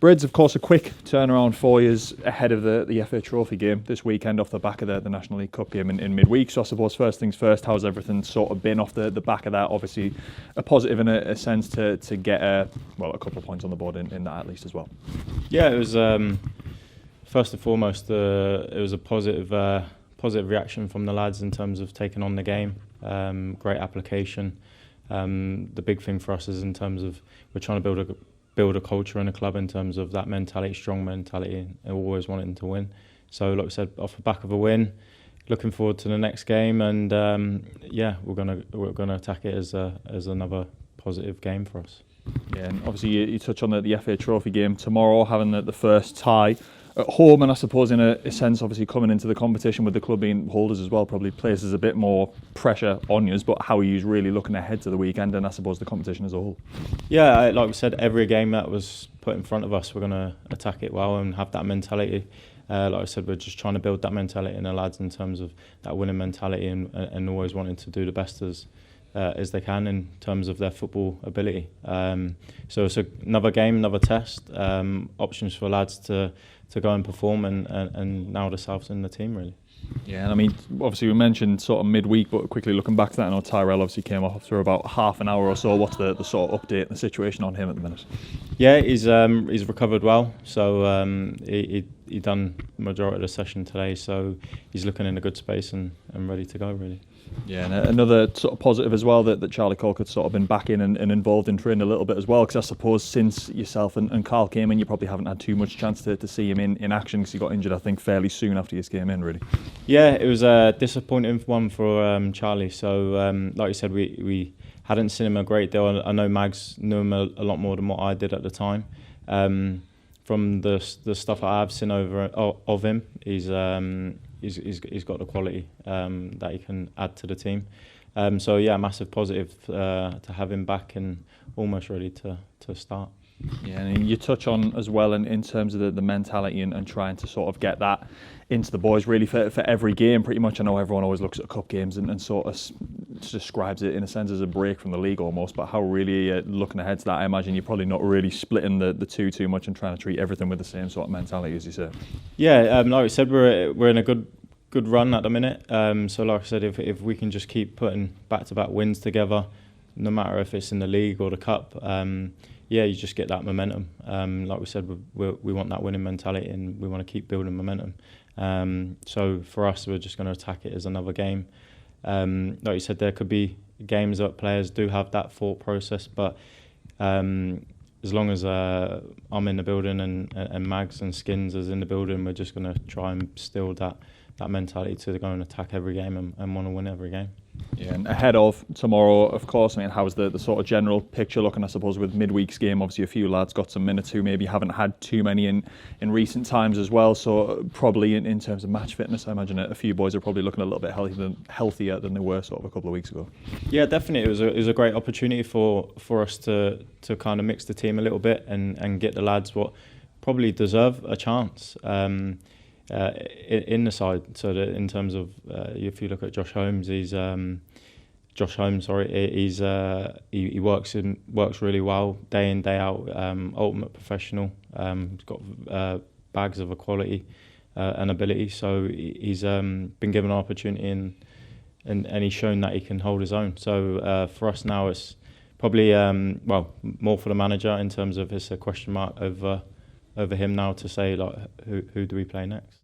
Brids, of course, a quick turnaround for you ahead of the FA Trophy game this weekend off the back of the National League Cup game in midweek. So I suppose first things first, how's everything sort of been off the back of that? Obviously a positive in a sense to get a couple of points on the board in that at least as well. Yeah, it was first and foremost it was a positive reaction from the lads in terms of taking on the game. Great application. The big thing for us is in terms of we're trying to build a culture in a club in terms of that mentality, strong mentality, and always wanting to win. So, like I said, off the back of a win, looking forward to the next game, and we're gonna attack it as another positive game for us. Yeah, and obviously you touch on the FA Trophy game tomorrow, having the first tie at home, and I suppose in a sense, obviously coming into the competition with the club being holders as well, probably places a bit more pressure on you. But how are you really looking ahead to the weekend and I suppose the competition as a whole? Yeah, like we said, every game that was put in front of us, we're going to attack it well and have that mentality. Like I said, we're just trying to build that mentality in the lads in terms of that winning mentality and always wanting to do the best as they can in terms of their football ability. So it's another game, another test, options for lads to go and perform and now themselves in the team really. Yeah, and I mean, obviously we mentioned sort of midweek, but quickly looking back to that, I know Tyrell obviously came off for about half an hour or so. What's the sort of update and the situation on him at the minute? Yeah, he's recovered well, so he done the majority of the session today, so he's looking in a good space and ready to go really. Yeah, and another sort of positive as well that Charlie Colquitt's sort of been back in and involved in training a little bit as well, because I suppose since yourself and Carl came in, you probably haven't had too much chance to see him in action, because he got injured I think fairly soon after you came in really. Yeah, it was a disappointing one for Charlie, so like you said, we hadn't seen him a great deal. I know Mags knew him a lot more than what I did at the time. From the stuff I've seen of him, he's got the quality that he can add to the team. So yeah, massive positive to have him back and almost ready to start. Yeah, and you touch on as well in terms of the mentality and trying to sort of get that into the boys really for every game pretty much. I know everyone always looks at cup games and sort of describes it in a sense as a break from the league almost, but how really looking ahead to that, I imagine you're probably not really splitting the two too much and trying to treat everything with the same sort of mentality as you said. Yeah, like I said, we're in a good run at the minute. So like I said, if we can just keep putting back-to-back wins together, no matter if it's in the league or the cup, you just get that momentum. Like we said, we want that winning mentality and we want to keep building momentum. So for us, we're just going to attack it as another game. Like you said, there could be games that players do have that thought process, but as long as I'm in the building and Mags and Skins is in the building, we're just going to try and still that mentality to go and attack every game and want to win every game. Yeah, and ahead of tomorrow, of course, I mean, how's the sort of general picture looking, I suppose, with midweek's game? Obviously, a few lads got some minutes who maybe haven't had too many in recent times as well. So probably in terms of match fitness, I imagine a few boys are probably looking a little bit healthier than they were sort of a couple of weeks ago. Yeah, definitely. It was a great opportunity for us to kind of mix the team a little bit and get the lads what probably deserve a chance. In the side, so that in terms of if you look at Josh Holmes, he works really well day in day out, ultimate professional. He's got bags of quality and ability, so he's been given an opportunity and he's shown that he can hold his own. So for us now, it's probably more for the manager in terms of it's a question mark over him now to say like who do we play next.